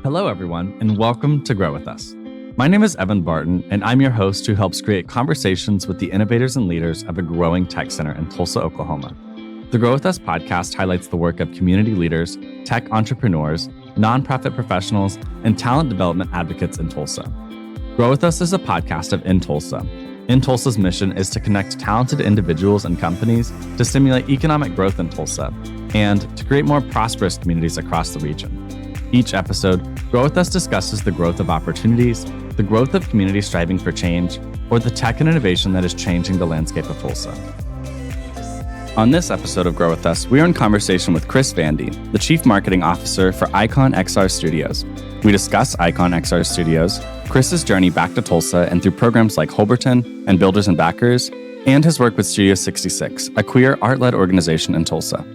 Hello, everyone, and welcome to Grow With Us. My name is Evan Barton, and I'm your host who helps create conversations with the innovators and leaders of a growing tech center in Tulsa, Oklahoma. The Grow With Us podcast highlights the work of community leaders, tech entrepreneurs, nonprofit professionals, and talent development advocates in Tulsa. Grow With Us is a podcast of In Tulsa. In Tulsa's mission is to connect talented individuals and companies to stimulate economic growth in Tulsa and to create more prosperous communities across the region. Each episode, Grow With Us discusses the growth of opportunities, the growth of communities striving for change, or the tech and innovation that is changing the landscape of Tulsa. On this episode of Grow With Us, we are in conversation with Chris Vanndy, the Chief Marketing Officer for Icon XR Studios. We discuss Icon XR Studios, Chris's journey back to Tulsa and through programs like Holberton and Builders and Backers, and his work with Studio 66, a queer art-led organization in Tulsa.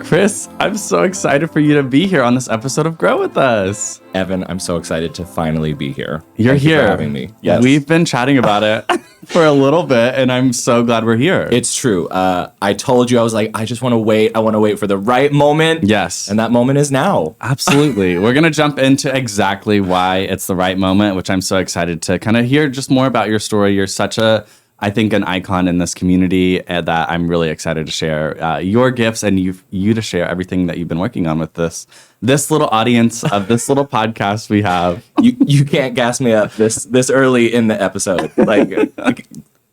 Chris, I'm so excited for you to be here on this episode of Grow With Us. Evan, I'm so excited to finally be here. Thank you here. for having me. Yes. We've been chatting about it for a little bit, and I'm so glad we're here. It's true. I told you, I was like, I just want to wait. I want to wait for the right moment. Yes. And that moment is now. Absolutely. We're going to jump into exactly why it's the right moment, which I'm so excited to kind of hear just more about your story. You're such I think an icon in this community that I'm really excited to share your gifts and you to share everything that you've been working on with this little audience of this little podcast we have. You can't gas me up this early in the episode. Like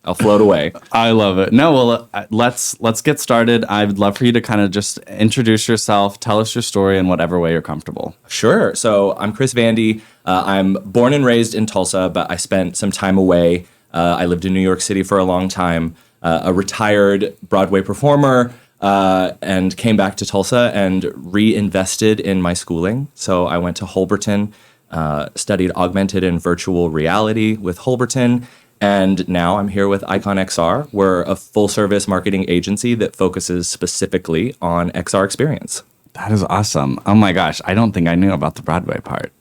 I'll float away. I love it. No, well, let's get started. I would love for you to kind of just introduce yourself, tell us your story in whatever way you're comfortable. Sure. So I'm Chris Vanndy. I'm born and raised in Tulsa, but I spent some time away. I lived in New York City for a long time, a retired Broadway performer, and came back to Tulsa and reinvested in my schooling. So I went to Holberton, studied augmented and virtual reality with Holberton, and now I'm here with Icon XR. We're a full-service marketing agency that focuses specifically on XR experience. That is awesome. Oh my gosh, I don't think I knew about the Broadway part.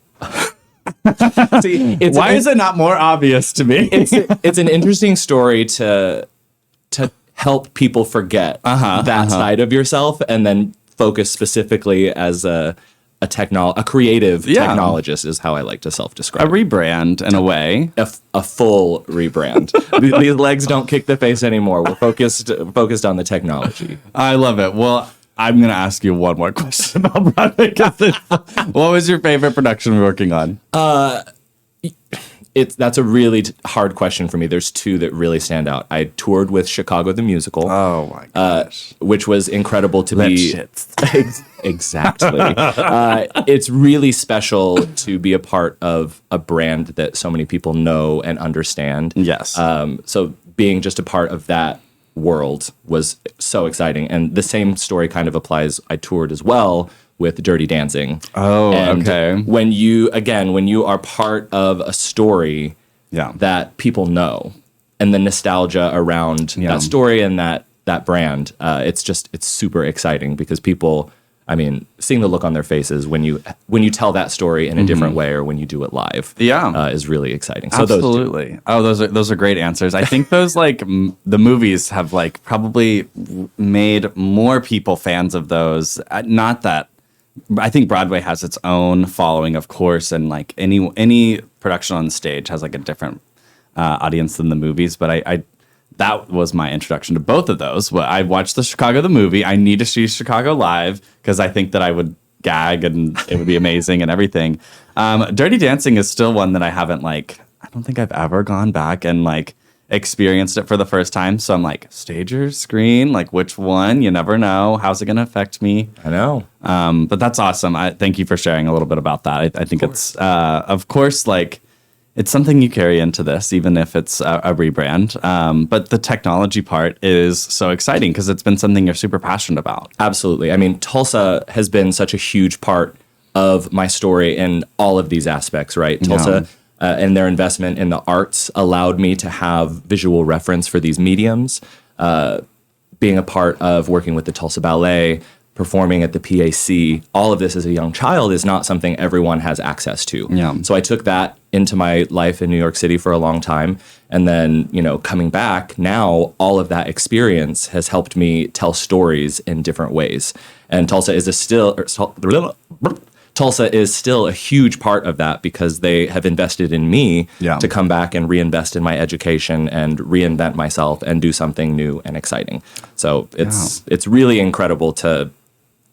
See, why is it not more obvious to me? It's an interesting story to help people forget that side of yourself and then focus specifically as a creative technologist is how I like to self-describe. A rebrand in a way. A full rebrand. These legs don't kick the face anymore. We're focused on the technology. I love it. Well, I'm going to ask you one more question about Broadway. What was your favorite production we're working on? That's a really hard question for me. There's two that really stand out. I toured with Chicago the Musical. Oh my gosh. Which was incredible to Lip be. shits. Exactly. It's really special to be a part of a brand that so many people know and understand. Yes. So being just a part of that world was so exciting. And the same story kind of applies. I toured as well with Dirty Dancing. Oh, and okay. When you are part of a story that people know and the nostalgia around that story and that brand, it's super exciting because people, seeing the look on their faces when you tell that story in a different way or when you do it live, is really exciting. So absolutely. Those are great answers. I think those the movies have probably made more people fans of those. Not that I think Broadway has its own following, of course, and any production on stage has a different audience than the movies. But I that was my introduction to both of those. Well, I watched the Chicago the movie. I need to see Chicago live because I think that I would gag and it would be amazing and everything. Dirty Dancing is still one that I haven't I don't think I've ever gone back and experienced it for the first time. So I'm stage or screen, which one? You never know. How's it going to affect me? I know. But that's awesome. Thank you for sharing a little bit about that. I think it's, of course, it's something you carry into this, even if it's a rebrand. But the technology part is so exciting because it's been something you're super passionate about. Absolutely. Tulsa has been such a huge part of my story in all of these aspects, right? Tulsa and their investment in the arts allowed me to have visual reference for these mediums. Being a part of working with the Tulsa Ballet, performing at the PAC, all of this as a young child is not something everyone has access to. Yeah. So I took that into my life in New York City for a long time And then, coming back now, all of that experience has helped me tell stories in different ways. And Tulsa is still a huge part of that because they have invested in me to come back and reinvest in my education and reinvent myself and do something new and exciting. So it's really incredible to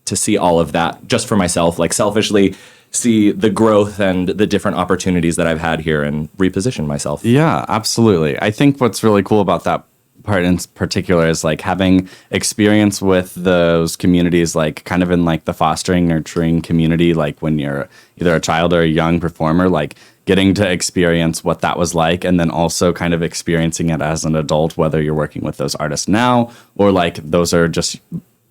see all of that just for myself, like selfishly see the growth and the different opportunities that I've had here and reposition myself. Yeah, absolutely. I think what's really cool about that part in particular is like having experience with those communities, like kind of in like the fostering, nurturing community, like when you're either a child or a young performer, like getting to experience what that was like, and then also kind of experiencing it as an adult, whether you're working with those artists now or like those are just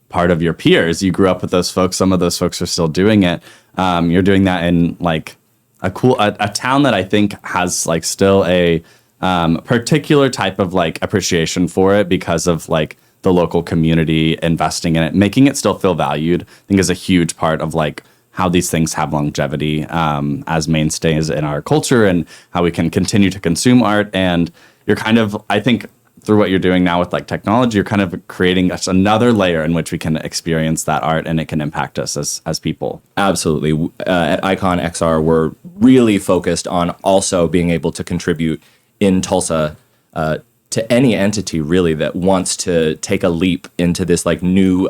part of your peers. You grew up with those folks. Some of those folks are still doing it. You're doing that in like a town that I think has like still a particular type of like appreciation for it because of like the local community investing in it, making it still feel valued, I think is a huge part of like how these things have longevity as mainstays in our culture and how we can continue to consume art. And you're kind of, I think, through what you're doing now with like technology, you're kind of creating another layer in which we can experience that art and it can impact us as people. Absolutely. At Icon XR, we're really focused on also being able to contribute in Tulsa to any entity really that wants to take a leap into this like new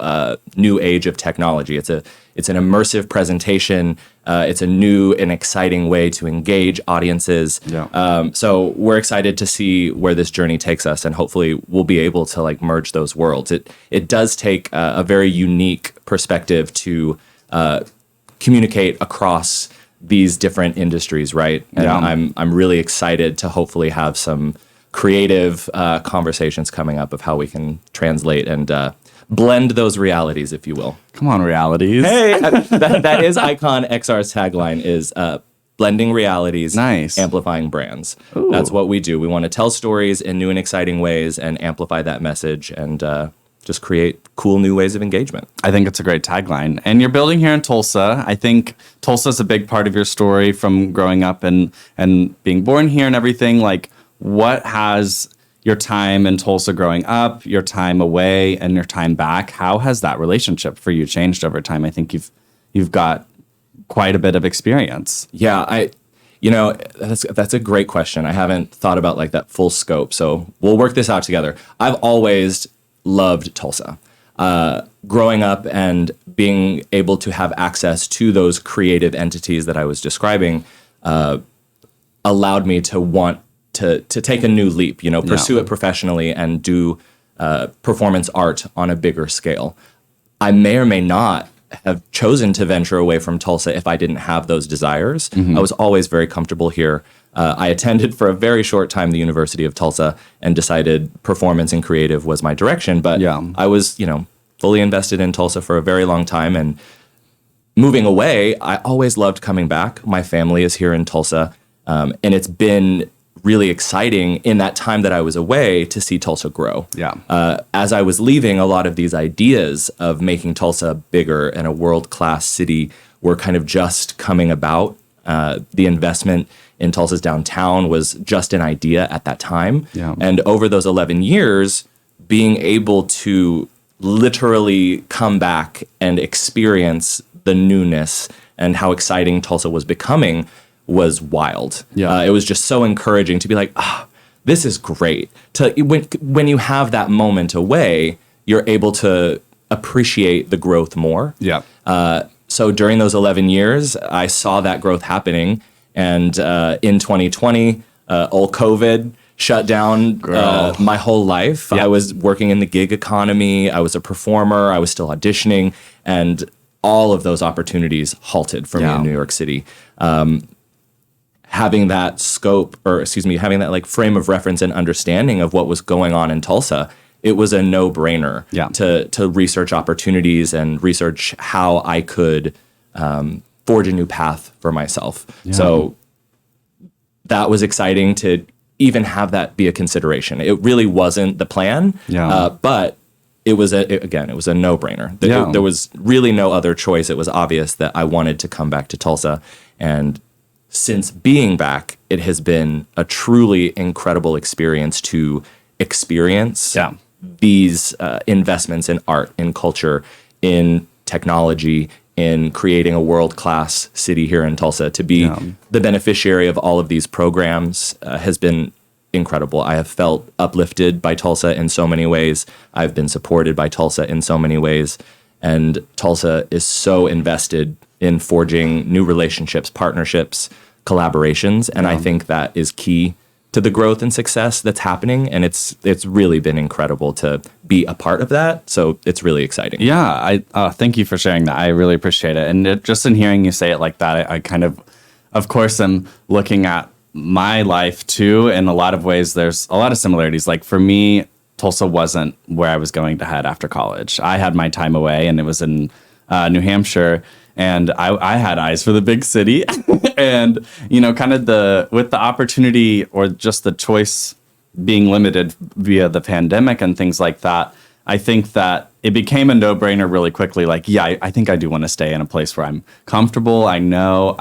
age of technology. It's an immersive presentation. It's a new and exciting way to engage audiences. Yeah. So we're excited to see where this journey takes us, and hopefully we'll be able to like merge those worlds. It does take a very unique perspective to communicate across these different industries, right? And I'm really excited to hopefully have some creative conversations coming up of how we can translate and blend those realities, if you will. Come on, realities. Hey, that is Icon XR's tagline is blending realities, nice, amplifying brands. Ooh. That's what we do. We want to tell stories in new and exciting ways and amplify that message and just create cool new ways of engagement. I think it's a great tagline. And you're building here in Tulsa. I think Tulsa's a big part of your story from growing up and being born here and everything. Like, what has your time in Tulsa growing up, your time away, and your time back, how has that relationship for you changed over time? I think you've got quite a bit of experience. Yeah, that's a great question. I haven't thought about like that full scope. So we'll work this out together. I've always loved Tulsa. Growing up and being able to have access to those creative entities that I was describing allowed me to want to take a new leap, pursue it professionally and do performance art on a bigger scale. I may or may not have chosen to venture away from Tulsa if I didn't have those desires. Mm-hmm. I was always very comfortable here. I attended for a very short time the University of Tulsa and decided performance and creative was my direction. But I was, fully invested in Tulsa for a very long time. And moving away, I always loved coming back. My family is here in Tulsa. And it's been really exciting in that time that I was away to see Tulsa grow. As I was leaving, a lot of these ideas of making Tulsa bigger and a world-class city were kind of just coming about. The investment in Tulsa's downtown was just an idea at that time. And over those 11 years, being able to literally come back and experience the newness and how exciting Tulsa was becoming was wild. It was just so encouraging to be like, this is great. When you have that moment away, you're able to appreciate the growth more. So during those 11 years, I saw that growth happening. And in 2020, old COVID shut down my whole life. I was working in the gig economy. I was a performer. I was still auditioning. And all of those opportunities halted for me in New York City. Having that having that like frame of reference and understanding of what was going on in Tulsa, it was a no-brainer to research opportunities and research how I could forge a new path for myself. So that was exciting to even have that be a consideration. It really wasn't the plan, but it was a no-brainer. There was really no other choice. It was obvious that I wanted to come back to Tulsa and since being back, it has been a truly incredible experience to experience these investments in art, in culture, in technology, in creating a world-class city here in Tulsa. To be the beneficiary of all of these programs has been incredible. I have felt uplifted by Tulsa in so many ways. I've been supported by Tulsa in so many ways. And Tulsa is so invested in forging new relationships, partnerships, collaborations. And I think that is key to the growth and success that's happening. And it's really been incredible to be a part of that. So it's really exciting. Yeah, thank you for sharing that. I really appreciate it. And just in hearing you say it like that, I kind of course, am looking at my life too. In a lot of ways, there's a lot of similarities. Like for me, Tulsa wasn't where I was going to head after college. I had my time away, and it was in New Hampshire. And I had eyes for the big city. And, kind of with the opportunity or just the choice being limited via the pandemic and things like that, I think that it became a no-brainer really quickly. Like, I think I do want to stay in a place where I'm comfortable. I know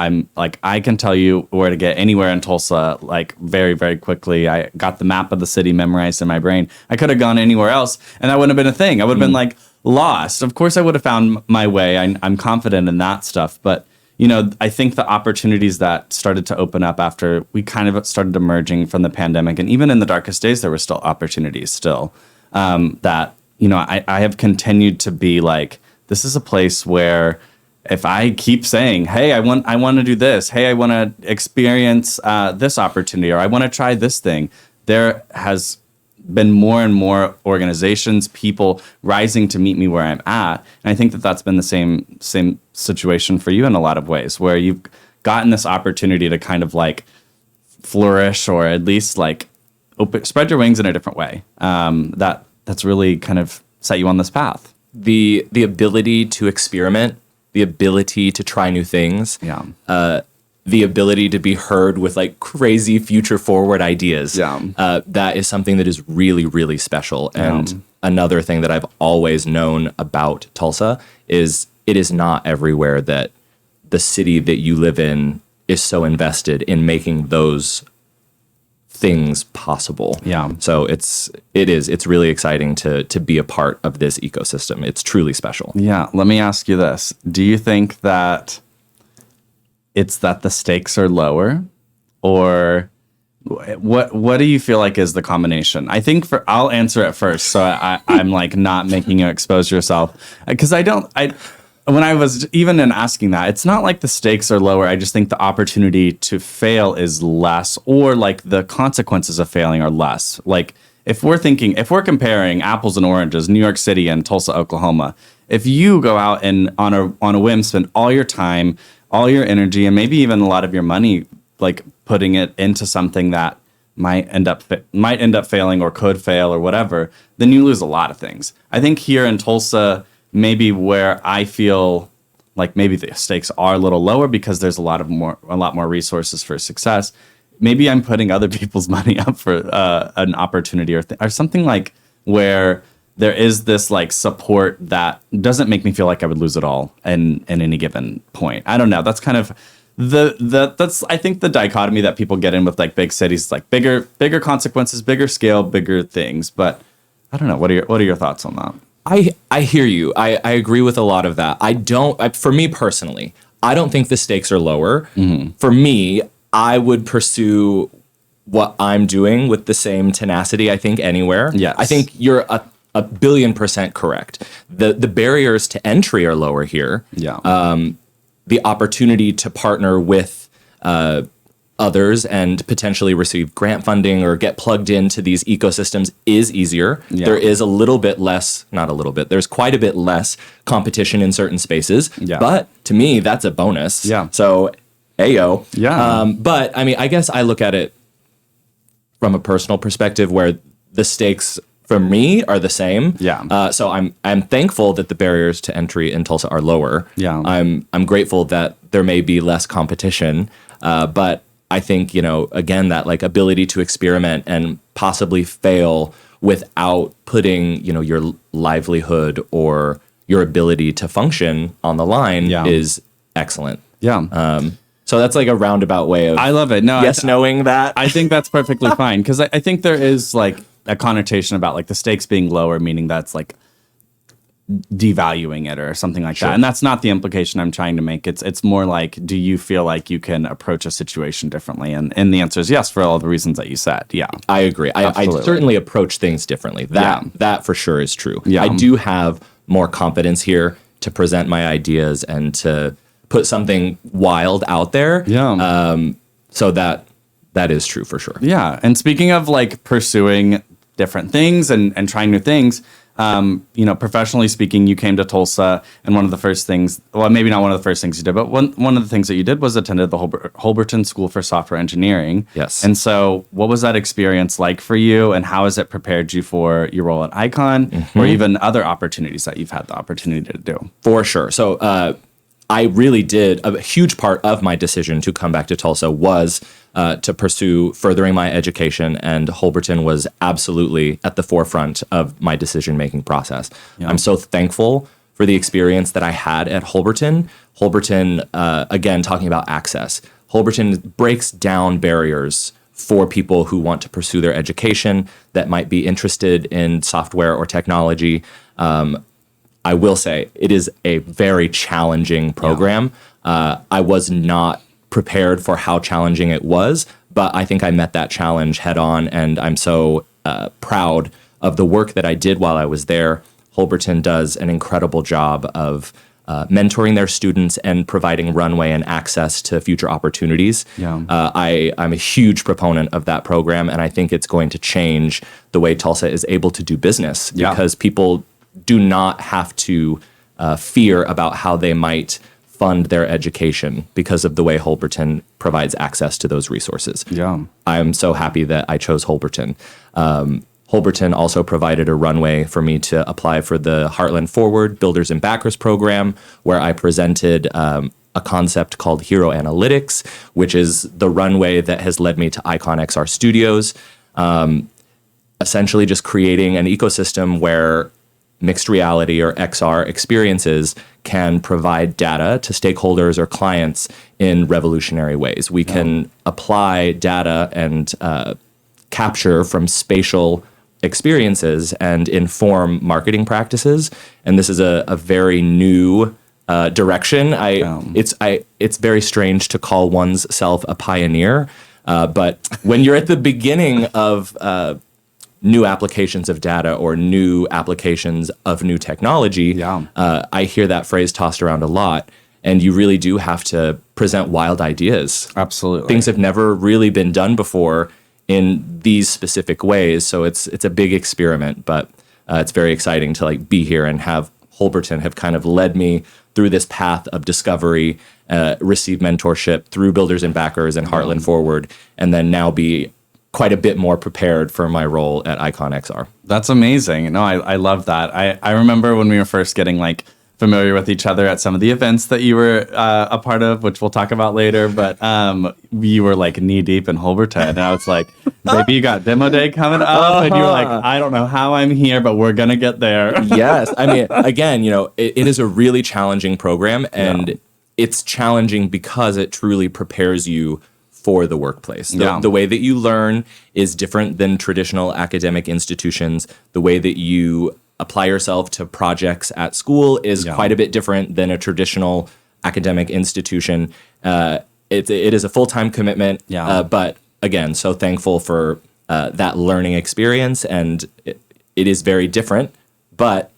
I can tell you where to get anywhere in Tulsa, like very, very quickly. I got the map of the city memorized in my brain. I could have gone anywhere else and that wouldn't have been a thing. I would have been like lost. Of course I would have found my way. I'm confident in that stuff. But, I think the opportunities that started to open up after we kind of started emerging from the pandemic, and even in the darkest days, there were still opportunities that, I have continued to be like, this is a place where if I keep saying, hey, I want to do this, hey, I want to experience this opportunity, or I want to try this thing, there has been more and more organizations, people rising to meet me where I'm at. And I think that that's been the same situation for you in a lot of ways, where you've gotten this opportunity to kind of like flourish, or at least like spread your wings in a different way. That's really kind of set you on this path. The ability to experiment, the ability to try new things, the ability to be heard with like crazy future forward ideas. That is something that is really, really special. And another thing that I've always known about Tulsa is it is not everywhere that the city that you live in is so invested in making those things possible. So it's really exciting to be a part of this ecosystem. It's truly special. Let me ask you this. Do you think that it's that the stakes are lower, or what do you feel like is the combination? I think I'll answer it first. So I'm like not making you expose yourself, because when I was even in asking that, it's not like the stakes are lower. I just think the opportunity to fail is less, or like the consequences of failing are less. Like if we're comparing apples and oranges, New York City and Tulsa, Oklahoma, if you go out and on a whim spend all your time, all your energy, and maybe even a lot of your money, like putting it into something that might end up failing or could fail or whatever, then you lose a lot of things. I think here in Tulsa, maybe where I feel like maybe the stakes are a little lower because there's a lot more resources for success. Maybe I'm putting other people's money up for an opportunity or something, like where there is this like support that doesn't make me feel like I would lose it all in any given point. I don't know. That's kind of that's I think the dichotomy that people get in with like big cities, like bigger consequences, bigger scale, bigger things. But I don't know. What are your thoughts on that? I hear you. I agree with a lot of that. For me personally, I don't think the stakes are lower. Mm-hmm. For me, I would pursue what I'm doing with the same tenacity, I think, anywhere. Yes. I think you're a billion% correct. The barriers to entry are lower here. The opportunity to partner with others and potentially receive grant funding or get plugged into these ecosystems is easier. There is there's quite a bit less competition in certain spaces. But to me, that's a bonus. So, ayo. But I mean, I guess I look at it from a personal perspective where the stakes for me are the same. So I'm thankful that the barriers to entry in Tulsa are lower. I'm grateful that there may be less competition, but I think, again, that like ability to experiment and possibly fail without putting, your livelihood or your ability to function on the line is excellent. So So that's like a roundabout way of I love it. No, knowing that. I think that's perfectly fine because I think there is like a connotation about like the stakes being lower, meaning that's like devaluing it or something like that. And that's not the implication I'm trying to make. It's more like, do you feel like you can approach a situation differently? And the answer is yes, for all the reasons that you said. Yeah, I agree. I certainly approach things differently. That for sure is true. Yeah. I do have more confidence here to present my ideas and to put something wild out there. Yeah. So that is true for sure. Yeah. And speaking of like pursuing different things and trying new things, professionally speaking, you came to Tulsa, and one of the first things, well, maybe not one of the first things you did, but one of the things that you did was attended the Holberton School for Software Engineering. Yes. And so what was that experience like for you, and how has it prepared you for your role at Icon or even other opportunities that you've had the opportunity to do? For sure. So I really did, a huge part of my decision to come back to Tulsa was to pursue furthering my education, and Holberton was absolutely at the forefront of my decision-making process. Yeah. I'm so thankful for the experience that I had at Holberton. Holberton, again, talking about access, Holberton breaks down barriers for people who want to pursue their education that might be interested in software or technology. I will say it is a very challenging program. Yeah. I was not prepared for how challenging it was, but I think I met that challenge head on, and I'm so proud of the work that I did while I was there. Holberton does an incredible job of mentoring their students and providing runway and access to future opportunities. Yeah. I'm a huge proponent of that program, and I think it's going to change the way Tulsa is able to do business because people do not have to fear about how they might fund their education because of the way Holberton provides access to those resources. Yeah, I'm so happy that I chose Holberton. Holberton also provided a runway for me to apply for the Heartland Forward Builders and Backers program, where I presented a concept called Hero Analytics, which is the runway that has led me to Icon XR Studios, essentially just creating an ecosystem where mixed reality or XR experiences can provide data to stakeholders or clients in revolutionary ways. We can apply data and capture from spatial experiences and inform marketing practices. And this is a very new direction. It's very strange to call oneself a pioneer, but when you're at the beginning of new applications of data or new applications of new technology, I hear that phrase tossed around a lot, and you really do have to present wild ideas. Absolutely. Things have never really been done before in these specific ways, so it's a big experiment, but it's very exciting to like be here and have Holberton have kind of led me through this path of discovery, receive mentorship through Builders and Backers and Heartland Forward, and then now be quite a bit more prepared for my role at Icon XR. That's amazing. No, I love that. I remember when we were first getting like familiar with each other at some of the events that you were a part of, which we'll talk about later, but you were like knee deep in Holberton, and I was like, maybe you got demo day coming up, and you were like, I don't know how I'm here, but we're gonna get there. Yes. I mean, again, it is a really challenging program, and it's challenging because it truly prepares you for the workplace. The way that you learn is different than traditional academic institutions. The way that you apply yourself to projects at school is quite a bit different than a traditional academic institution. It is a full-time commitment, but again, so thankful for that learning experience, and it is very different. But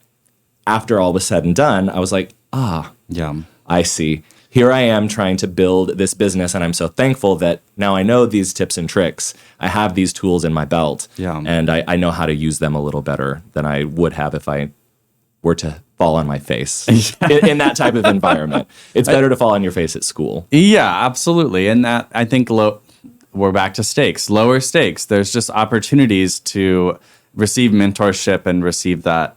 after all was said and done, I was like, I see. Here I am trying to build this business, and I'm so thankful that now I know these tips and tricks. I have these tools in my belt, and I know how to use them a little better than I would have if I were to fall on my face in that type of environment. It's better to fall on your face at school. Yeah, absolutely. And that, I think, we're back to stakes, lower stakes. There's just opportunities to receive mentorship and receive that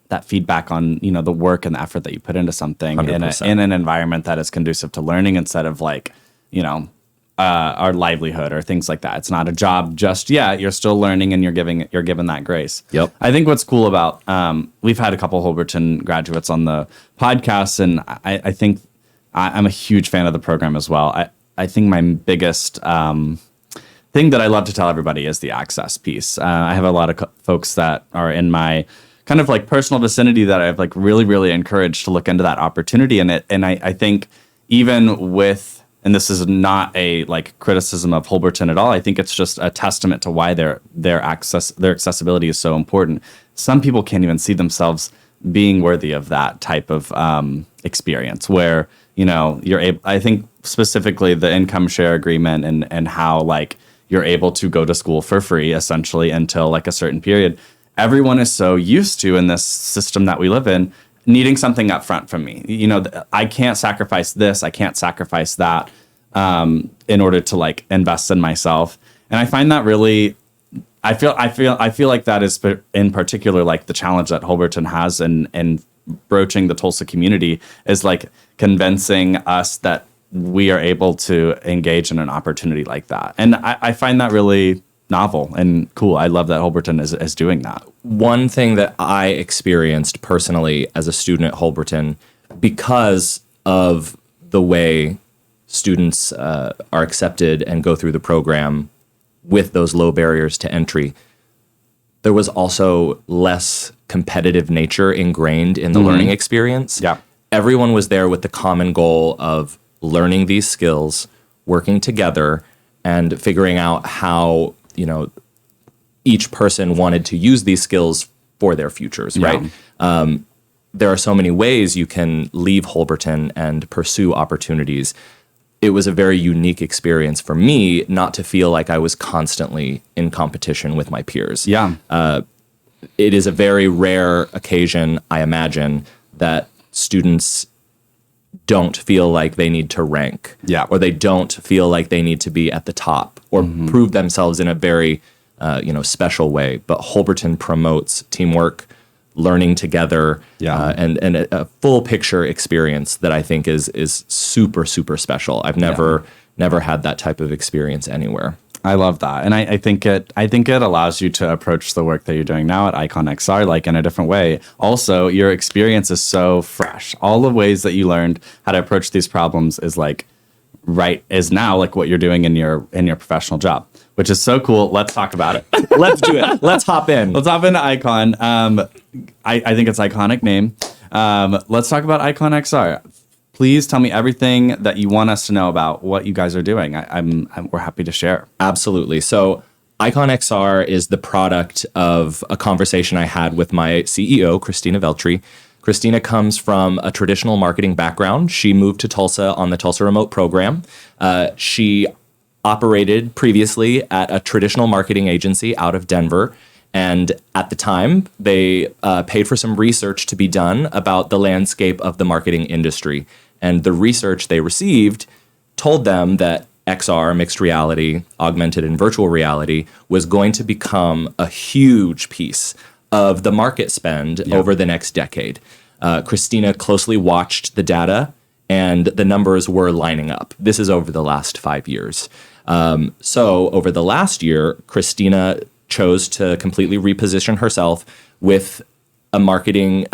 that feedback on the work and the effort that you put into something in an environment that is conducive to learning instead of like our livelihood or things like that. It's not a job just yet. You're still learning, and you're given that grace. Yep. I think what's cool about we've had a couple Holberton graduates on the podcast, and I think I'm a huge fan of the program as well. I think my biggest thing that I love to tell everybody is the access piece. I have a lot of folks that are in my kind of like personal vicinity that I've like really encouraged to look into that opportunity in it. And I think even with, and this is not a like criticism of Holberton at all, I think it's just a testament to why their accessibility is so important. Some people can't even see themselves being worthy of that type of experience where, you know, you're able, I think specifically the income share agreement and how like you're able to go to school for free essentially until like a certain period. Everyone is so used to in this system that we live in needing something up front from me. You know, I can't sacrifice this, I can't sacrifice that in order to like invest in myself. And I find that really, I feel like that is in particular like the challenge that Holberton has in broaching the Tulsa community is like convincing us that we are able to engage in an opportunity like that. And I find that really novel and cool. I love that Holberton is doing that. One thing that I experienced personally as a student at Holberton, because of the way students are accepted and go through the program with those low barriers to entry, there was also less competitive nature ingrained in the learning experience. Yeah. Everyone was there with the common goal of learning these skills, working together, and figuring out how, you know, each person wanted to use these skills for their futures, right? There are so many ways you can leave Holberton and pursue opportunities. It was a very unique experience for me not to feel like I was constantly in competition with my peers. Yeah. It is a very rare occasion, I imagine, that students don't feel like they need to rank, or they don't feel like they need to be at the top or prove themselves in a very special way. But Holberton promotes teamwork, learning together, and a full picture experience that I think is super special. I've never had that type of experience anywhere. I love that. And I think it allows you to approach the work that you're doing now at Icon XR like in a different way. Also, your experience is so fresh. All the ways that you learned how to approach these problems is now like what you're doing in your professional job, which is so cool. Let's talk about it. Let's do it. Let's hop in. Let's hop into Icon. I think it's an iconic name. Let's talk about Icon XR. Please tell me everything that you want us to know about what you guys are doing. We're happy to share. Absolutely. So Icon XR is the product of a conversation I had with my CEO, Christina Veltri. Christina comes from a traditional marketing background. She moved to Tulsa on the Tulsa Remote program. She operated previously at a traditional marketing agency out of Denver. And at the time, they paid for some research to be done about the landscape of the marketing industry. And the research they received told them that XR, mixed reality, augmented and virtual reality, was going to become a huge piece of the market spend over the next decade. Christina closely watched the data, and the numbers were lining up. This is over the last 5 years. So over the last year, Christina chose to completely reposition herself with a marketing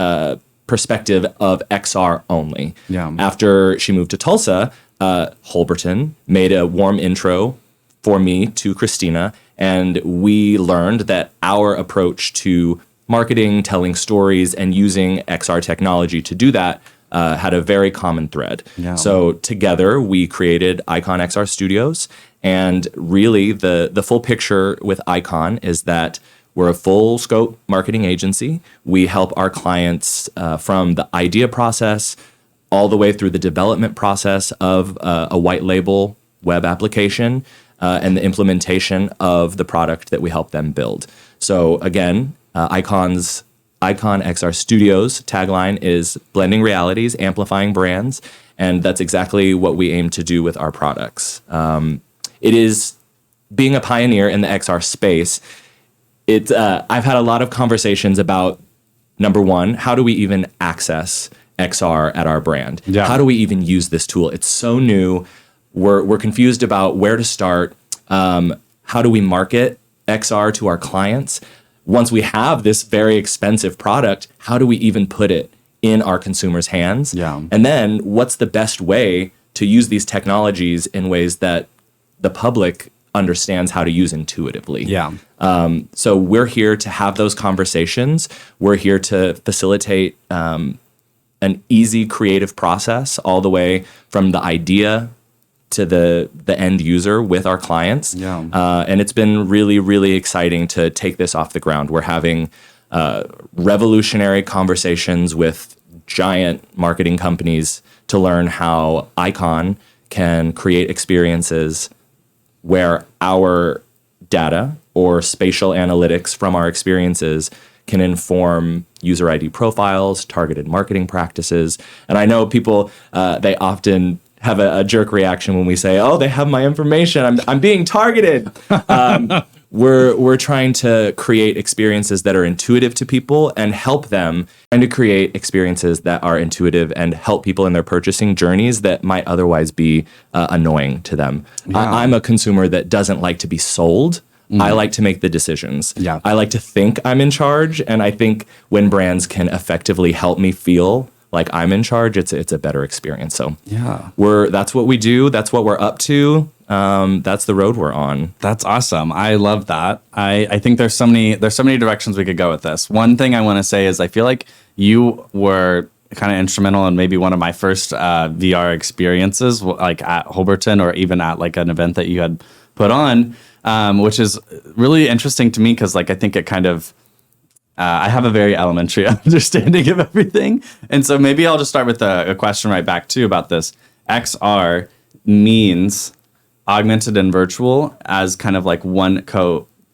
perspective of XR only. After she moved to Tulsa, Holberton made a warm intro for me to Christina, and we learned that our approach to marketing, telling stories, and using XR technology to do that had a very common thread. So together we created Icon XR Studios, and really the full picture with Icon is that we're a full scope marketing agency. We help our clients from the idea process all the way through the development process of a white label web application and the implementation of the product that we help them build. So again, Icon XR Studios tagline is blending realities, amplifying brands, and that's exactly what we aim to do with our products. It is being a pioneer in the XR space. I've had a lot of conversations about, number one, how do we even access XR at our brand? How do we even use this tool? It's so new. We're confused about where to start. How do we market XR to our clients? Once we have this very expensive product, how do we even put it in our consumers' hands? And then what's the best way to use these technologies in ways that the public understands how to use intuitively. Yeah. So we're here to have those conversations. We're here to facilitate an easy creative process all the way from the idea to the end user with our clients. Yeah. And it's been really, really exciting to take this off the ground. We're having revolutionary conversations with giant marketing companies to learn how Icon can create experiences where our data or spatial analytics from our experiences can inform user ID profiles, targeted marketing practices. And I know people, they often have a jerk reaction when we say, oh, they have my information, I'm being targeted. We're trying to create experiences that are intuitive to people and help them, and to create experiences that are intuitive and help people in their purchasing journeys that might otherwise be annoying to them. Yeah. I'm a consumer that doesn't like to be sold. I like to make the decisions. Yeah. I like to think I'm in charge, and I think when brands can effectively help me feel like I'm in charge, it's a better experience. So Yeah. that's what we do. That's what we're up to. That's the road we're on. That's awesome. I love that. I think there's so many directions we could go with this. One thing I want to say is I feel like you were kind of instrumental in maybe one of my first VR experiences, like at Holberton or even at like an event that you had put on, which is really interesting to me because like I think it kind of I have a very elementary understanding of everything. And so maybe I'll just start with a question right back too about this. XR means augmented and virtual as kind of like one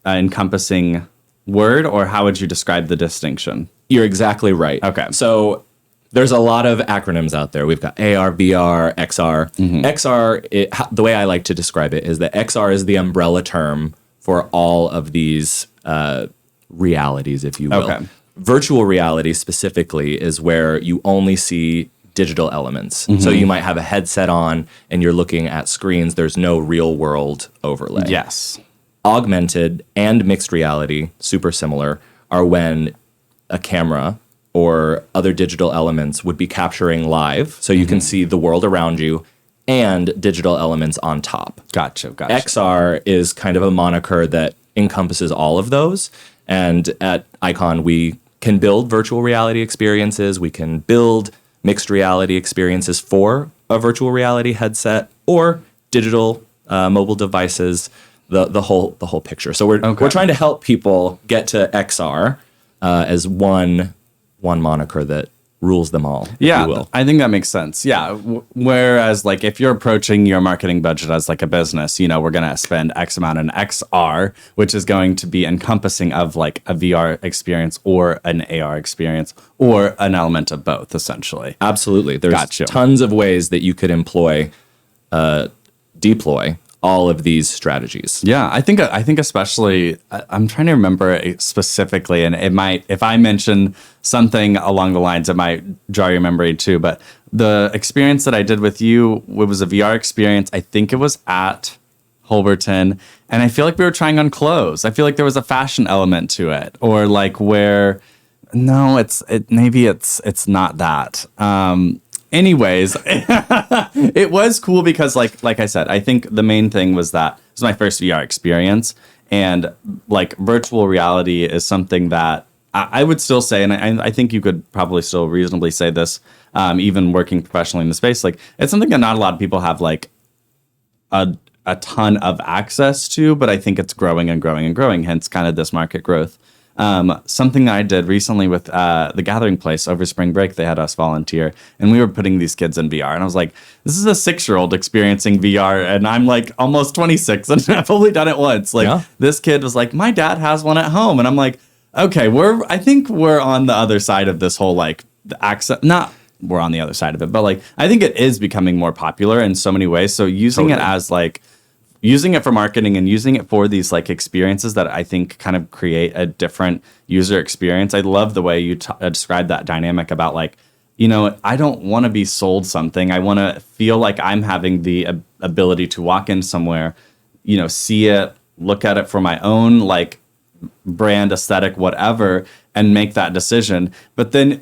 encompassing word, or how would you describe the distinction? You're exactly right. Okay. So there's a lot of acronyms out there. We've got AR, VR, XR. XR, the way I like to describe it is that XR is the umbrella term for all of these realities, if you will. Okay. Virtual reality specifically is where you only see digital elements. So you might have a headset on and you're looking at screens. There's no real world overlay. Yes. Augmented and mixed reality, super similar, are when a camera or other digital elements would be capturing live. So you can see the world around you and digital elements on top. Gotcha. XR is kind of a moniker that encompasses all of those. And at Icon, we can build virtual reality experiences. We can build mixed reality experiences for a virtual reality headset or digital mobile devices, the whole picture. So we're trying to help people get to XR as one moniker that rules them all, if you will. I think that makes sense. Yeah. Whereas like if you're approaching your marketing budget as like a business, we're going to spend X amount in XR, which is going to be encompassing of like a VR experience or an AR experience or an element of both, essentially. Absolutely. There's tons of ways that you could deploy all of these strategies. Yeah, I think especially, I'm trying to remember it specifically, and it might, if I mention something along the lines, it might draw your memory too, but the experience that I did with you, it was a VR experience. I think it was at Holberton, and I feel like we were trying on clothes. I feel like there was a fashion element to it, or like where, no, maybe it's not that. Anyways, it was cool because like I said, I think the main thing was that it was my first VR experience, and like virtual reality is something that I would still say, and I think you could probably still reasonably say this, even working professionally in the space, like it's something that not a lot of people have like a ton of access to, but I think it's growing and growing and growing, hence kind of this market growth. Something that I did recently with the Gathering Place over spring break, they had us volunteer, and we were putting these kids in VR. And I was like, this is a 6-year-old experiencing VR, and I'm like almost 26, and I've only done it once. This kid was like, my dad has one at home, and I'm like, okay, I think we're on the other side of this whole like the access. Not we're on the other side of it, but like I think it is becoming more popular in so many ways. So using it as like, using it for marketing and using it for these like experiences that I think kind of create a different user experience. I love the way you described that dynamic about like, I don't want to be sold something. I want to feel like I'm having the ability to walk in somewhere, see it, look at it for my own like brand, aesthetic, whatever, and make that decision. But then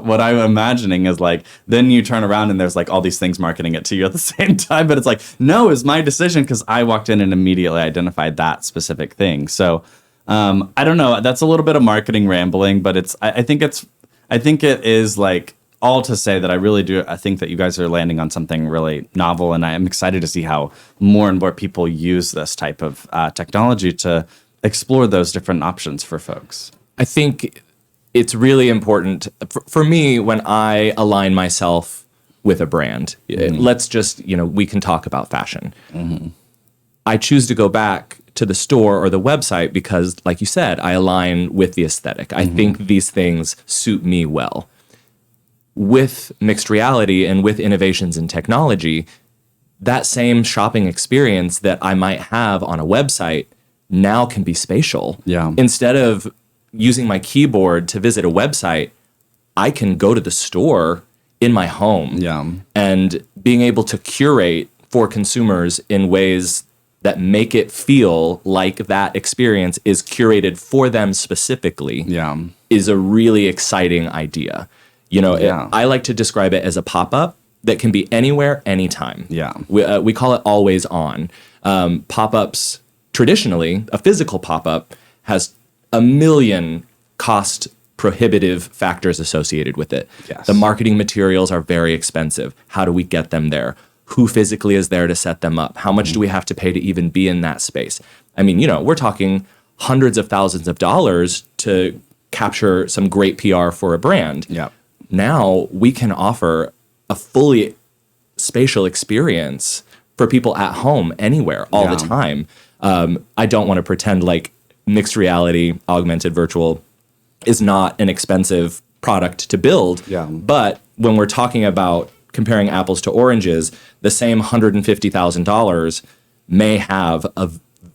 what I'm imagining is like, then you turn around and there's like all these things marketing it to you at the same time. But it's like, no, it's my decision because I walked in and immediately identified that specific thing. So I don't know. That's a little bit of marketing rambling, but I think it is like all to say that I think that you guys are landing on something really novel. And I am excited to see how more and more people use this type of technology to explore those different options for folks. I think it's really important for me when I align myself with a brand. Let's just, we can talk about fashion. I choose to go back to the store or the website because, like you said, I align with the aesthetic. I think these things suit me well. With mixed reality and with innovations in technology, that same shopping experience that I might have on a website now can be spatial. Yeah. Instead of using my keyboard to visit a website, I can go to the store in my home. Yeah. And being able to curate for consumers in ways that make it feel like that experience is curated for them specifically is a really exciting idea. I like to describe it as a pop-up that can be anywhere, anytime. Yeah. We call it always on. Pop-ups, traditionally, a physical pop-up has a million cost prohibitive factors associated with it. Yes. The marketing materials are very expensive. How do we get them there? Who physically is there to set them up? How much do we have to pay to even be in that space? I mean, we're talking hundreds of thousands of dollars to capture some great PR for a brand. Yeah. Now we can offer a fully spatial experience for people at home, anywhere, all the time. I don't want to pretend like mixed reality, augmented virtual is not an expensive product to build. Yeah. But when we're talking about comparing apples to oranges, the same $150,000 may have a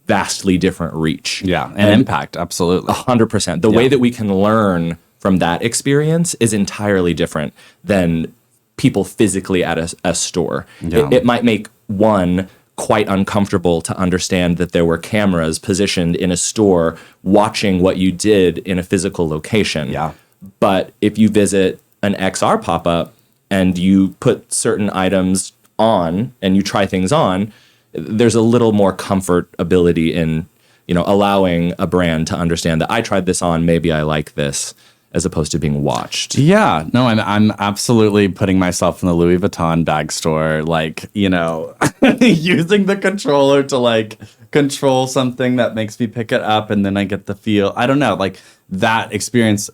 vastly different reach. Yeah, and impact, absolutely. 100%. The way that we can learn from that experience is entirely different than people physically at a store. Yeah. It might make one quite uncomfortable to understand that there were cameras positioned in a store watching what you did in a physical location. Yeah. But if you visit an XR pop-up and you put certain items on and you try things on, there's a little more comfortability in, allowing a brand to understand that I tried this on, maybe I like this, as opposed to being watched. Yeah, no, I'm absolutely putting myself in the Louis Vuitton bag store, like, using the controller to like control something that makes me pick it up and then I get the feel. I don't know, like that experience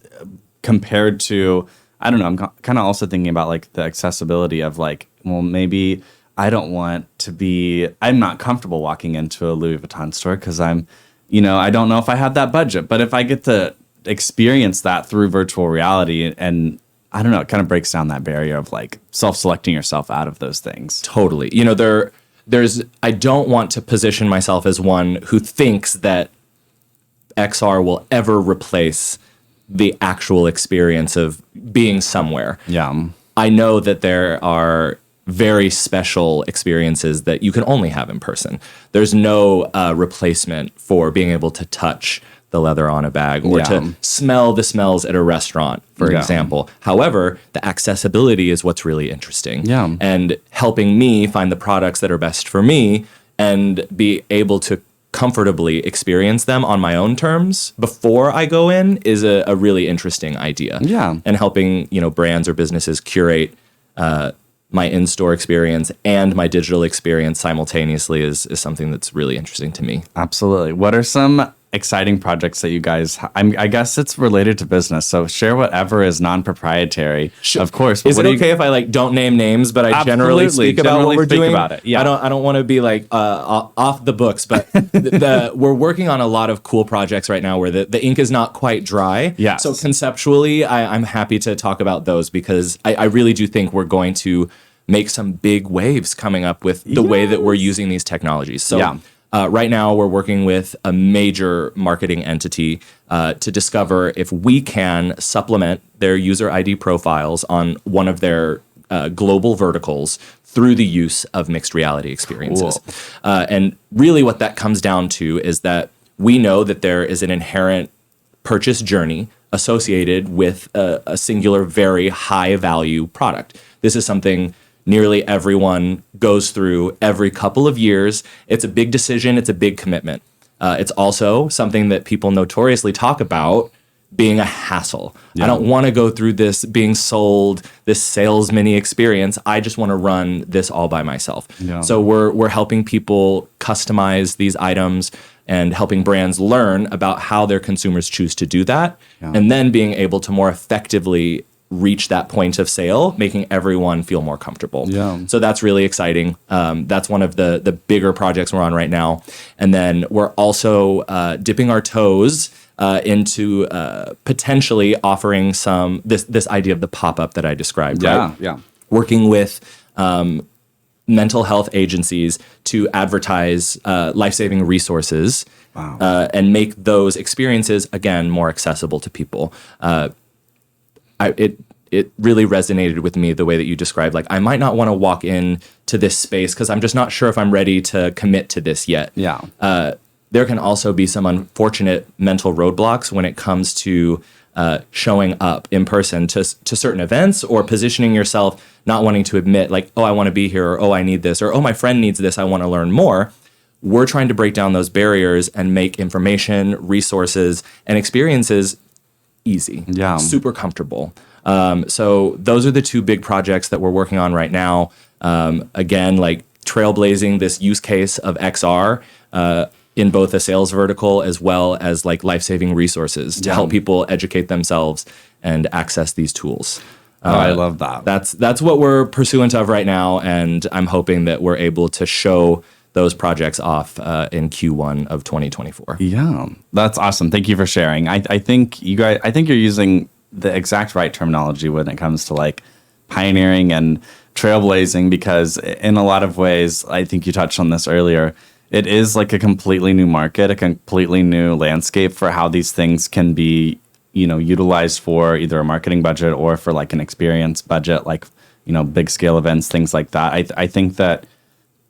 compared to, I don't know, I'm kind of also thinking about like the accessibility of like, well, maybe I'm not comfortable walking into a Louis Vuitton store because I don't know if I have that budget, but if I get to experience that through virtual reality and I don't know, it kind of breaks down that barrier of like self-selecting yourself out of those things. Totally. I don't want to position myself as one who thinks that XR will ever replace the actual experience of being somewhere. Yeah. I know that there are very special experiences that you can only have in person. There's no replacement for being able to touch the leather on a bag or to smell the smells at a restaurant, for example. However, the accessibility is what's really interesting. Yeah. And helping me find the products that are best for me and be able to comfortably experience them on my own terms before I go in is a really interesting idea. Yeah. And helping, brands or businesses curate my in-store experience and my digital experience simultaneously is something that's really interesting to me. Absolutely. What are some exciting projects that you guys I guess it's related to business, so share whatever is non-proprietary. Of course. Is it okay if I don't name names, but I generally speak about what we're doing? About it. Yeah. I don't want to be off the books, but we're working on a lot of cool projects right now where the ink is not quite dry. Yes. So conceptually, I'm happy to talk about those because I really do think we're going to make some big waves coming up with the way that we're using these technologies. So right now, we're working with a major marketing entity to discover if we can supplement their user ID profiles on one of their global verticals through the use of mixed reality experiences. Cool. And really what that comes down to is that we know that there is an inherent purchase journey associated with a singular, very high value product. This is something nearly everyone goes through every couple of years. It's a big decision. It's a big commitment. It's also something that people notoriously talk about being a hassle. Yeah. I don't want to go through this being sold, this salesman-y experience. I just want to run this all by myself. Yeah. So we're helping people customize these items and helping brands learn about how their consumers choose to do that, and then being able to more effectively reach that point of sale, making everyone feel more comfortable. Yeah. So that's really exciting. That's one of the bigger projects we're on right now. And then we're also dipping our toes into potentially offering this idea of the pop-up that I described. Yeah, right? yeah. Working with mental health agencies to advertise life-saving resources. Wow. And make those experiences, again, more accessible to people. It really resonated with me the way that you described, like, I might not want to walk in to this space because I'm just not sure if I'm ready to commit to this yet. Yeah. There can also be some unfortunate mental roadblocks when it comes to showing up in person to certain events, or positioning yourself, not wanting to admit, like, oh, I want to be here, or oh, I need this, or oh, my friend needs this, I want to learn more. We're trying to break down those barriers and make information, resources, and experiences easy, super comfortable. So those are the two big projects that we're working on right now. Again, like trailblazing this use case of XR in both a sales vertical as well as like life-saving resources to help people educate themselves and access these tools. I love that. That's what we're pursuant of right now, and I'm hoping that we're able to show those projects off in Q1 of 2024. Yeah, that's awesome. Thank you for sharing. I think you're using the exact right terminology when it comes to like pioneering and trailblazing, because in a lot of ways, I think you touched on this earlier, it is like a completely new market, a completely new landscape for how these things can be, utilized for either a marketing budget or for like an experience budget, like, big scale events, things like that. I think that,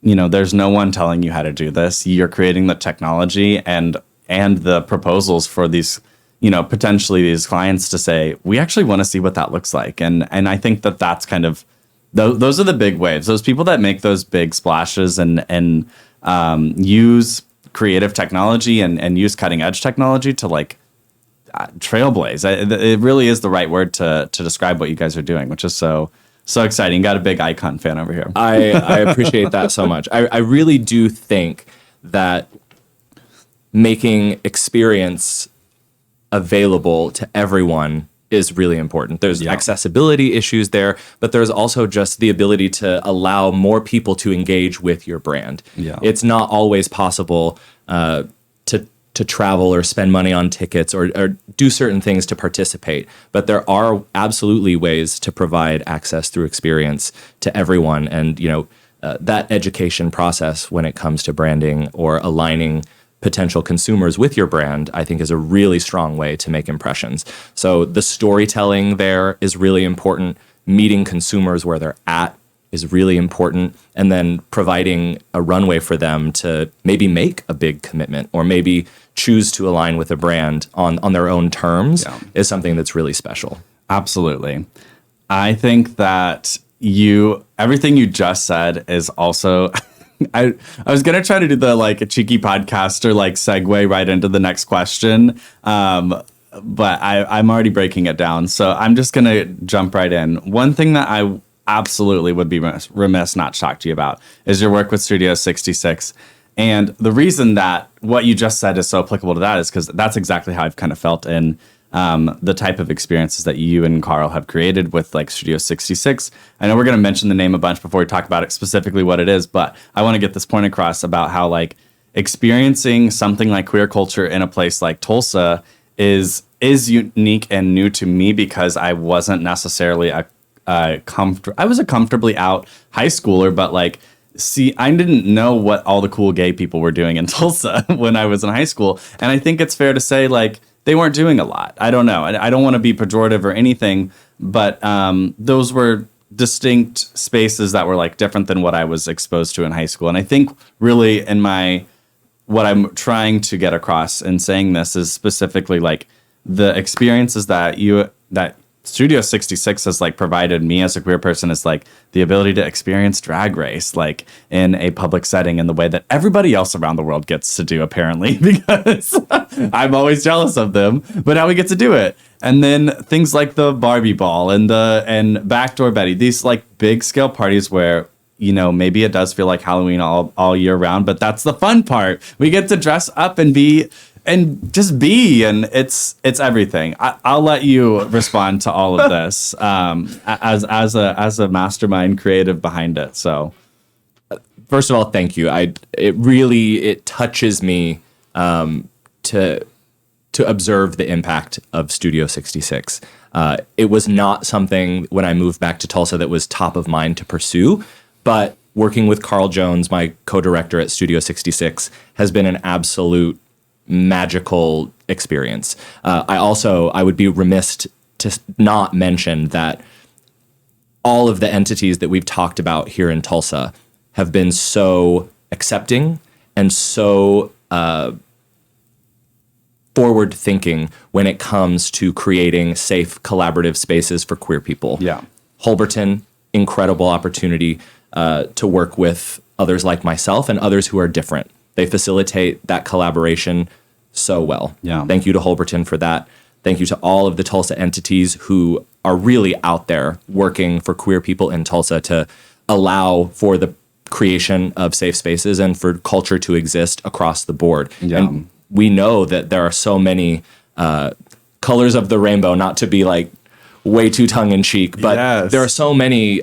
there's no one telling you how to do this. You're creating the technology and the proposals for these, potentially these clients to say, we actually want to see what that looks like. And I think that that's kind of, those are the big waves. Those people that make those big splashes and use creative technology and use cutting edge technology to like trailblaze. It really is the right word to describe what you guys are doing, which is so exciting. Got a big Icon fan over here. I appreciate that so much. I really do think that making experience available to everyone is really important. There's accessibility issues there, but there's also just the ability to allow more people to engage with your brand. Yeah. It's not always possible to travel or spend money on tickets or do certain things to participate, but there are absolutely ways to provide access through experience to everyone. And that education process when it comes to branding or aligning potential consumers with your brand, I think is a really strong way to make impressions. So the storytelling there is really important. Meeting consumers where they're at is really important. And then providing a runway for them to maybe make a big commitment or maybe choose to align with a brand on their own terms is something that's really special. Absolutely. I think that everything you just said is also... I was going to try to do the like a cheeky podcaster like segue right into the next question, but I'm already breaking it down. So I'm just going to jump right in. One thing that I absolutely would be remiss not to talk to you about is your work with Studio 66. And the reason that what you just said is so applicable to that is because that's exactly how I've kind of felt in the type of experiences that you and Carl have created with like Studio 66. I know we're going to mention the name a bunch before we talk about it specifically what it is, but I want to get this point across about how like experiencing something like queer culture in a place like Tulsa is unique and new to me because I wasn't necessarily I was a comfortably out high schooler, but like, I didn't know what all the cool gay people were doing in Tulsa when I was in high school. And I think it's fair to say like, they weren't doing a lot. I don't know. I don't want to be pejorative or anything, but those were distinct spaces that were like different than what I was exposed to in high school. And I think really in my what I'm trying to get across in saying this is specifically like the experiences that Studio 66 has like provided me as a queer person is like the ability to experience Drag Race like in a public setting in the way that everybody else around the world gets to do, apparently, because I'm always jealous of them, but now we get to do it. And then things like the Barbie Ball and Backdoor Betty, these like big scale parties where, you know, maybe it does feel like Halloween all year round, but that's the fun part. We get to dress up and be and just be, and it's everything. I'll let you respond to all of this as a mastermind creative behind it. So, first of all, thank you. It touches me to observe the impact of Studio 66. It was not something when I moved back to Tulsa that was top of mind to pursue, but working with Carl Jones, my co-director at Studio 66, has been an absolute magical experience. I would be remiss to not mention that all of the entities that we've talked about here in Tulsa have been so accepting and so forward thinking when it comes to creating safe collaborative spaces for queer people. Yeah. Holberton, incredible opportunity to work with others like myself and others who are different. They facilitate that collaboration so well. Yeah. Thank you to Holberton for that. Thank you to all of the Tulsa entities who are really out there working for queer people in Tulsa to allow for the creation of safe spaces and for culture to exist across the board. Yeah. And we know that there are so many colors of the rainbow, not to be like way too tongue-in-cheek, but yes, there are so many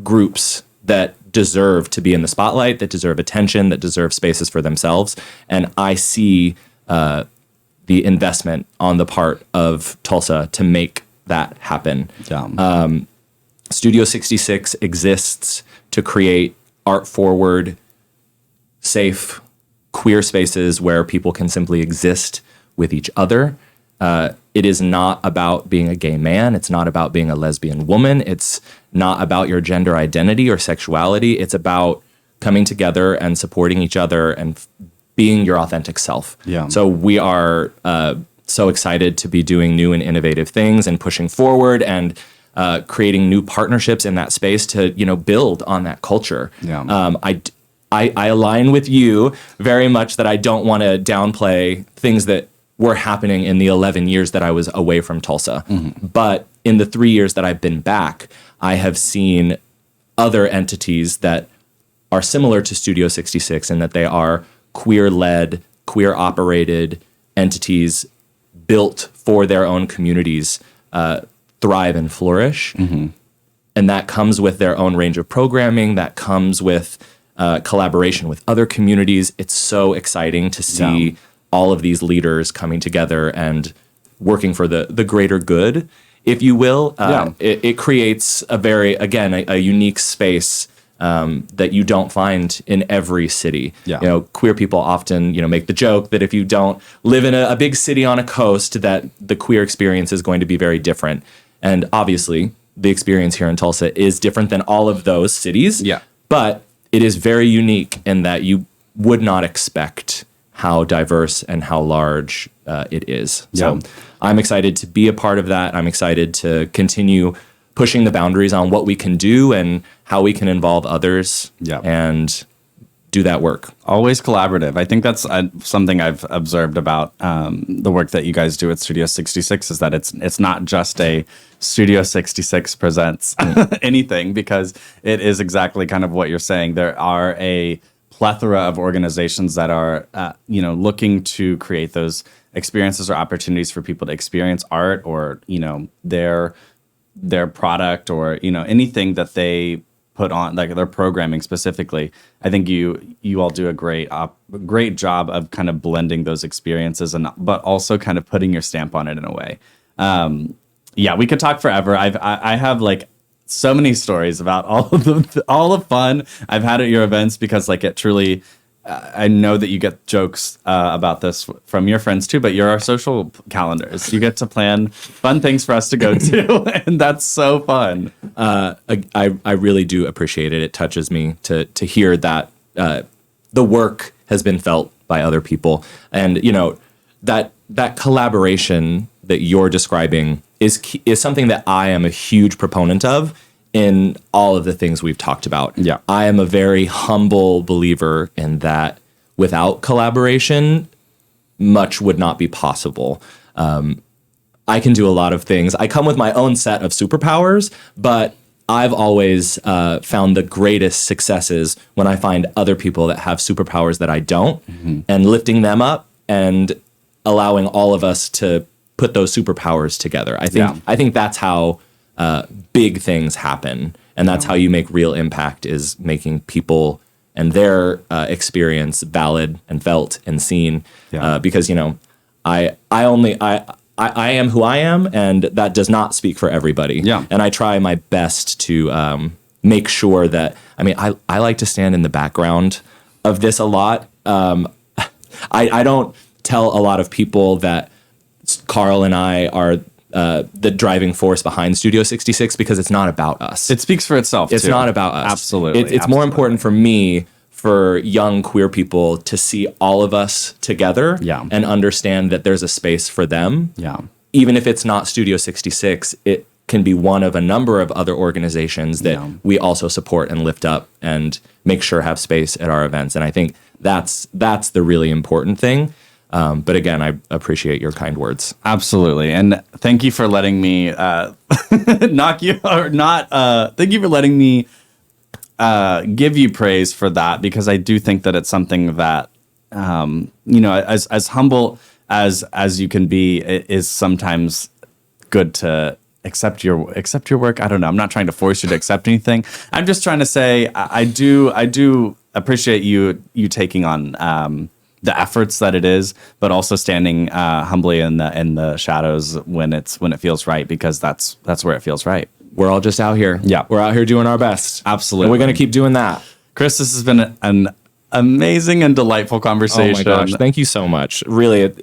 groups that deserve to be in the spotlight, that deserve attention, that deserve spaces for themselves. And I see the investment on the part of Tulsa to make that happen. Studio 66 exists to create art-forward, safe, queer spaces where people can simply exist with each other. It is not about being a gay man. It's not about being a lesbian woman. It's not about your gender identity or sexuality. It's about coming together and supporting each other and being your authentic self. Yeah. So we are so excited to be doing new and innovative things and pushing forward and creating new partnerships in that space to, build on that culture. Yeah. I align with you very much that I don't want to downplay things that were happening in the 11 years that I was away from Tulsa. Mm-hmm. But in the 3 years that I've been back, I have seen other entities that are similar to Studio 66 in that they are queer-led, queer-operated entities built for their own communities thrive and flourish. Mm-hmm. And that comes with their own range of programming, that comes with collaboration with other communities. It's so exciting to see all of these leaders coming together and working for the greater good, if you will. It creates a unique space that you don't find in every city. Yeah. Queer people often, make the joke that if you don't live in a big city on a coast, that the queer experience is going to be very different. And obviously, the experience here in Tulsa is different than all of those cities. Yeah. But it is very unique in that you would not expect how diverse and how large it is. So I'm excited to be a part of that. I'm excited to continue pushing the boundaries on what we can do and how we can involve others and do that work. Always collaborative. I think that's something I've observed about the work that you guys do at Studio 66 is that it's not just a Studio 66 presents anything, because it is exactly kind of what you're saying. There are a plethora of organizations that are looking to create those experiences or opportunities for people to experience art or their product or anything that they put on, like their programming specifically. I think you all do a great job of kind of blending those experiences but also kind of putting your stamp on it in a way. We could talk forever. I have like so many stories about all the fun I've had at your events, because like it truly, I know that you get jokes about this from your friends too, but you're our social calendars. You get to plan fun things for us to go to, and that's so fun. I really do appreciate it. It touches me to hear that the work has been felt by other people. And, that collaboration that you're describing is something that I am a huge proponent of in all of the things we've talked about. Yeah. I am a very humble believer in that without collaboration, much would not be possible. I can do a lot of things. I come with my own set of superpowers, but I've always found the greatest successes when I find other people that have superpowers that I don't, and lifting them up and allowing all of us to put those superpowers together. I think that's how big things happen, and that's how you make real impact, is making people and their experience valid and felt and seen. Because I am who I am, and that does not speak for everybody. And I try my best to make sure that, I like to stand in the background of this a lot. I don't tell a lot of people that Carl and I are the driving force behind Studio 66, because it's not about us. It speaks for itself, It's not about us. Absolutely. It's more important for me, for young queer people, to see all of us together and understand that there's a space for them. Even if it's not Studio 66, it can be one of a number of other organizations that we also support and lift up and make sure have space at our events. And I think that's the really important thing. But again, I appreciate your kind words. Absolutely. And thank you for letting me knock you or not. Thank you for letting me give you praise for that, because I do think that it's something that, as humble as you can be, it is sometimes good to accept your work. I don't know. I'm not trying to force you to accept anything. I'm just trying to say I do appreciate you taking on the efforts that it is, but also standing humbly in the shadows when it feels right, because that's where it feels right. We're all just out here. We're out here doing our best. Absolutely. And we're going to keep doing that. Chris, this has been an amazing and delightful conversation. Oh my gosh. Thank you so much. Really,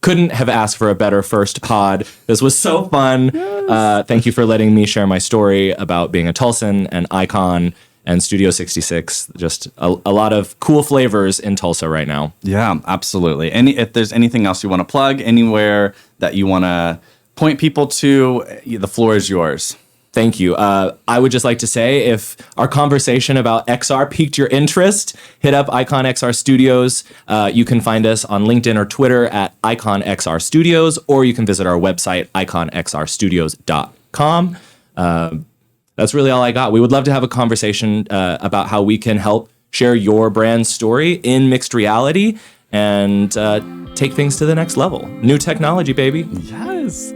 couldn't have asked for a better first pod. This was so fun. Yes. Thank you for letting me share my story about being a Tulsan and Icon and Studio 66. Just a lot of cool flavors in Tulsa right now. Yeah, absolutely. If there's anything else you want to plug, anywhere that you want to point people to, the floor is yours. Thank you. I would just like to say, if our conversation about XR piqued your interest, hit up Icon XR Studios. You can find us on LinkedIn or Twitter at Icon XR Studios, or you can visit our website, iconxrstudios.com. That's really all I got. We would love to have a conversation about how we can help share your brand's story in mixed reality and take things to the next level. New technology, baby. Yes.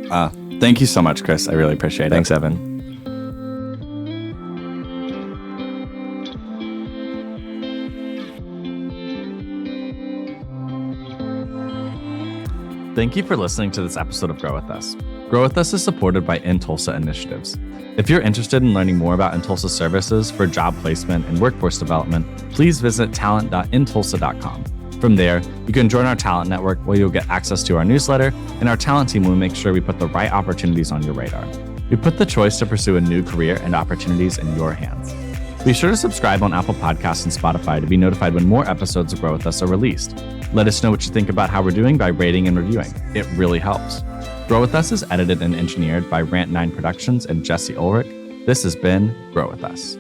Thank you so much, Chris. I really appreciate it. Thanks, Evan. Thank you for listening to this episode of Grow With Us. Grow With Us is supported by In Tulsa Initiatives. If you're interested in learning more about In Tulsa services for job placement and workforce development, please visit talent.intulsa.com. From there, you can join our talent network, where you'll get access to our newsletter, and our talent team will make sure we put the right opportunities on your radar. We put the choice to pursue a new career and opportunities in your hands. Be sure to subscribe on Apple Podcasts and Spotify to be notified when more episodes of Grow With Us are released. Let us know what you think about how we're doing by rating and reviewing. It really helps. Grow With Us is edited and engineered by Rant9 Productions and Jesse Ulrich. This has been Grow With Us.